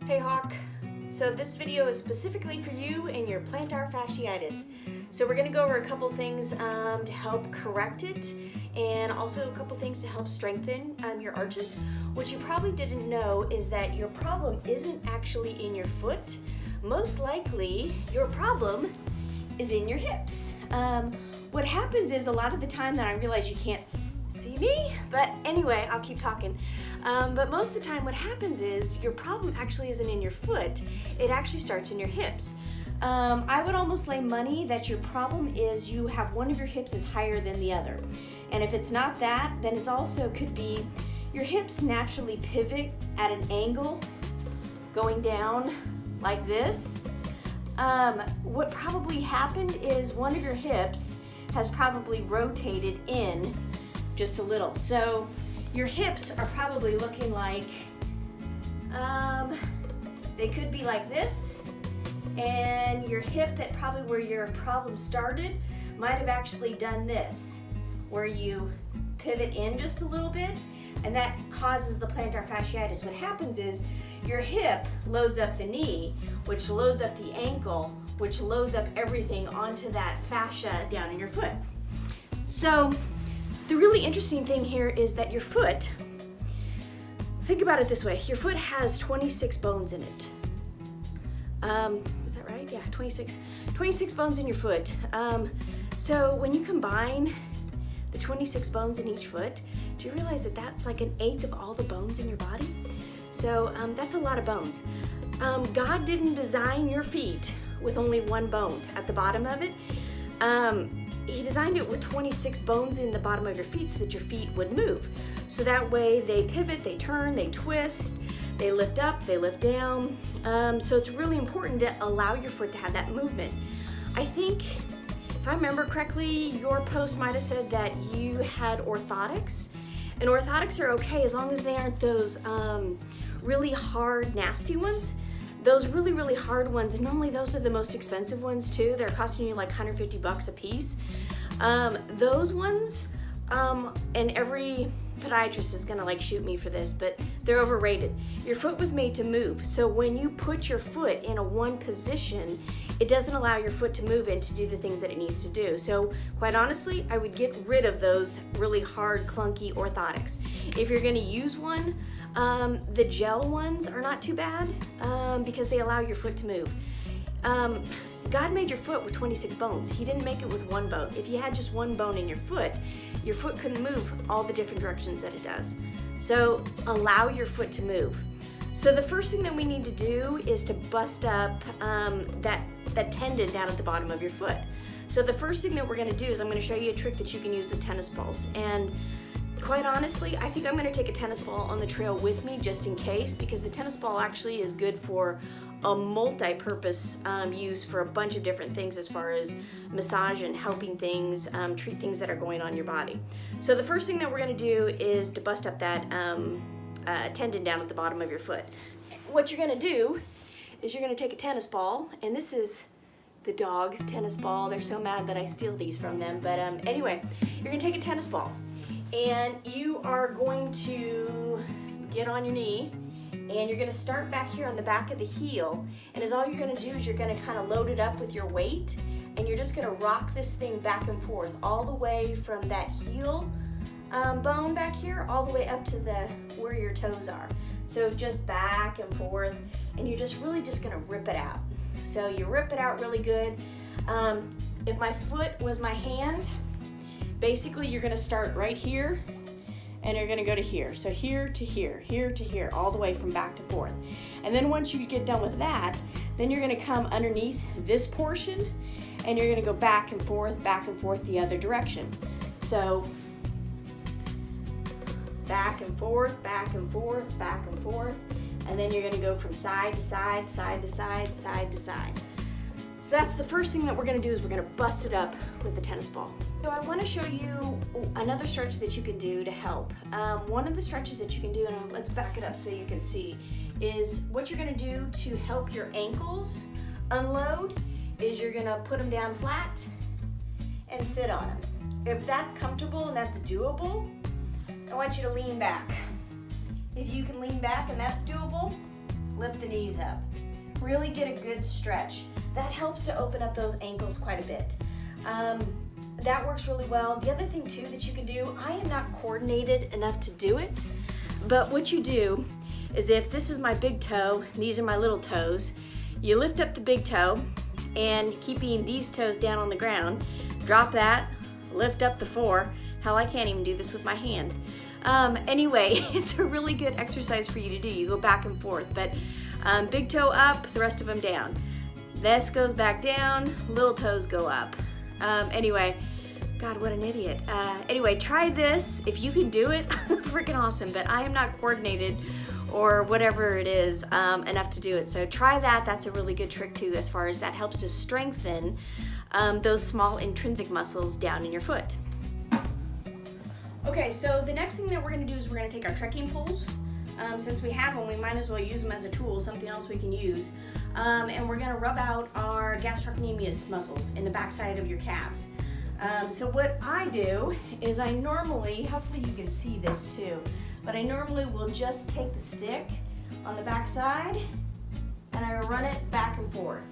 Hey Hawk, so this video is specifically for you and your plantar fasciitis. So we're going to go over a couple things to help correct it, and also a couple things to help strengthen your arches. What you probably didn't know is that your problem isn't actually in your foot. Most likely your problem is in your hips. What happens is a lot of the time that I realize you can't see me, but anyway, I'll keep talking. But most of the time what happens is your problem actually isn't in your foot, it actually starts in your hips. I would almost lay money that your problem is you have one of your hips is higher than the other. And if it's not that, then it also could be your hips naturally pivot at an angle going down like this. What probably happened is one of your hips has probably rotated in just a little. So your hips are probably looking like, they could be like this, and your hip that probably where your problem started might have actually done this, where you pivot in just a little bit, and that causes the plantar fasciitis. What happens is your hip loads up the knee, which loads up the ankle, which loads up everything onto that fascia down in your foot. So the really interesting thing here is that your foot, think about it this way, your foot has 26 bones in it. Is that right? Yeah, 26 bones in your foot. So when you combine the 26 bones in each foot, do you realize that that's like 1/8 of all the bones in your body? So that's a lot of bones. God didn't design your feet with only one bone at the bottom of it. He designed it with 26 bones in the bottom of your feet so that your feet would move. So that way they pivot, they turn, they twist, they lift up, they lift down. So it's really important to allow your foot to have that movement. I think, if I remember correctly, your post might have said that you had orthotics. And orthotics are okay as long as they aren't those really hard, nasty ones. Those really hard ones, and normally those are the most expensive ones too. They're costing you like 150 bucks a piece. Those ones, and every podiatrist is gonna like shoot me for this, but they're overrated. Your foot was made to move. So when you put your foot in a one position, it doesn't allow your foot to move and to do the things that it needs to do. So quite honestly, I would get rid of those really hard, clunky orthotics. If you're gonna use one, the gel ones are not too bad because they allow your foot to move. God made your foot with 26 bones. He didn't make it with one bone. If you had just one bone in your foot couldn't move all the different directions that it does. So allow your foot to move. So the first thing that we need to do is to bust up that tendon down at the bottom of your foot. So the first thing that we're gonna do is I'm gonna show you a trick that you can use with tennis balls. And quite honestly, I think I'm gonna take a tennis ball on the trail with me just in case, because the tennis ball actually is good for a multi-purpose use for a bunch of different things as far as massage and helping things, treat things that are going on in your body. So the first thing that we're gonna do is to bust up that tendon down at the bottom of your foot. What you're gonna do is you're gonna take a tennis ball, and this is the dog's tennis ball. They're so mad that I steal these from them, but anyway, you're gonna take a tennis ball, and you are going to get on your knee, and you're gonna start back here on the back of the heel, and all you're gonna do is you're gonna kind of load it up with your weight, and you're just gonna rock this thing back and forth all the way from that heel bone back here all the way up to where your toes are. So just back and forth, and you're just really just gonna rip it out. So you rip it out really good. If my foot was my hand, basically you're gonna start right here, and you're gonna go to here. So here to here, here to here, all the way from back to forth. And then once you get done with that, then you're gonna come underneath this portion, and you're gonna go back and forth the other direction. So back and forth, back and forth, back and forth, and then you're gonna go from side to side, side to side, side to side. So that's the first thing that we're gonna do, is we're gonna bust it up with the tennis ball. So I wanna show you another stretch that you can do to help. One of the stretches that you can do, and let's back it up so you can see, is what you're gonna do to help your ankles unload is you're gonna put them down flat and sit on them. If that's comfortable and that's doable, I want you to lean back. If you can lean back and that's doable, lift the knees up. Really get a good stretch. That helps to open up those ankles quite a bit. That works really well. The other thing too that you can do, I am not coordinated enough to do it, but what you do is if this is my big toe, these are my little toes, you lift up the big toe and keeping these toes down on the ground, drop that, lift up the 4. Hell, I can't even do this with my hand. Anyway, it's a really good exercise for you to do. You go back and forth, but big toe up, the rest of them down. This goes back down, little toes go up. Anyway, God, what an idiot. Anyway, try this. If you can do it, freaking awesome, but I am not coordinated or whatever it is enough to do it. So try that. That's a really good trick too, as far as that helps to strengthen those small intrinsic muscles down in your foot. Okay, so the next thing that we're gonna do is we're gonna take our trekking poles. Since we have them, we might as well use them as a tool, something else we can use. And we're gonna rub out our gastrocnemius muscles in the backside of your calves. So what I do is I normally, hopefully you can see this too, but I normally will just take the stick on the backside and I run it back and forth,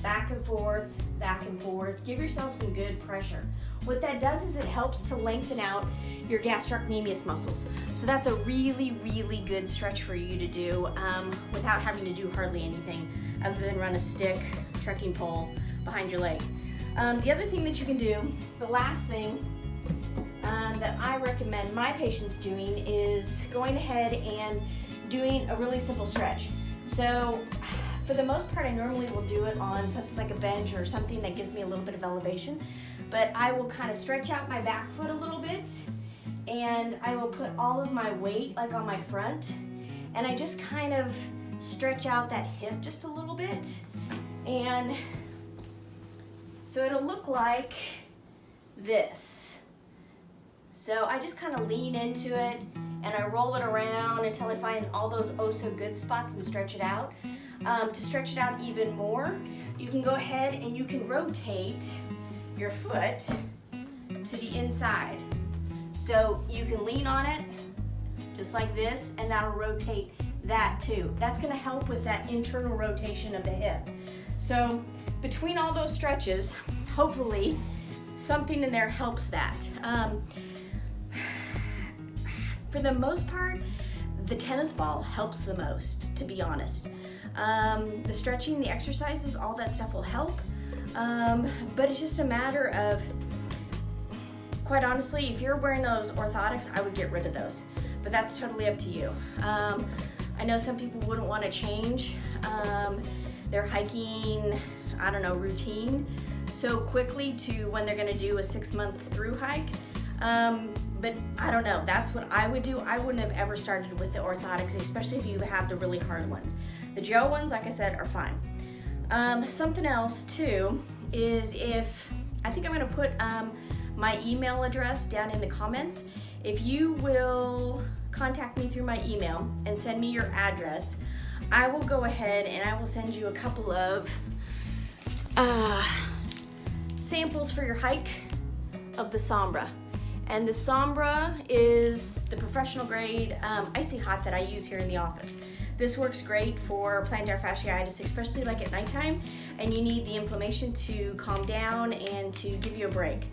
back and forth, back and forth. Give yourself some good pressure. What that does is it helps to lengthen out your gastrocnemius muscles. So that's a really, really good stretch for you to do without having to do hardly anything other than run a stick, trekking pole behind your leg. The other thing that you can do, the last thing that I recommend my patients doing is going ahead and doing a really simple stretch. So for the most part, I normally will do it on something like a bench or something that gives me a little bit of elevation, but I will kind of stretch out my back foot a little bit and I will put all of my weight like on my front and I just kind of stretch out that hip just a little bit, and so it'll look like this. So I just kind of lean into it and I roll it around until I find all those oh so good spots and stretch it out. To stretch it out even more, you can go ahead and you can rotate your foot to the inside. So you can lean on it just like this and that'll rotate that too. That's gonna help with that internal rotation of the hip. So between all those stretches, hopefully something in there helps that. For the most part, the tennis ball helps the most, to be honest. The stretching, the exercises, all that stuff will help. But it's just a matter of, quite honestly, if you're wearing those orthotics, I would get rid of those. But that's totally up to you. I know some people wouldn't want to change their hiking, I don't know, routine so quickly to when they're gonna do a 6-month through hike. But I don't know, that's what I would do. I wouldn't have ever started with the orthotics, especially if you have the really hard ones. The gel ones, like I said, are fine. Something else too is I think I'm gonna put my email address down in the comments. If you will contact me through my email and send me your address, I will go ahead and I will send you a couple of samples for your hike of the Sombra. And the Sombra is the professional grade icy hot that I use here in the office. This works great for plantar fasciitis, especially like at nighttime, and you need the inflammation to calm down and to give you a break.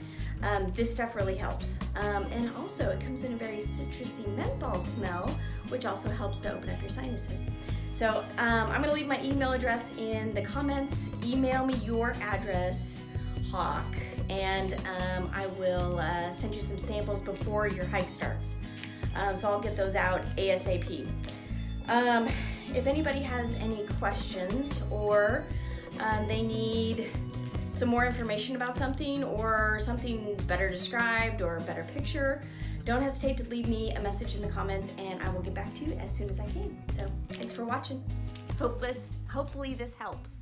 This stuff really helps. And also it comes in a very citrusy menthol smell, which also helps to open up your sinuses. So I'm gonna leave my email address in the comments. Email me your address, Hawk, and I will send you some samples before your hike starts. So I'll get those out ASAP. If anybody has any questions or they need some more information about something or something better described or a better picture, don't hesitate to leave me a message in the comments and I will get back to you as soon as I can. So thanks for watching. Hopefully this helps.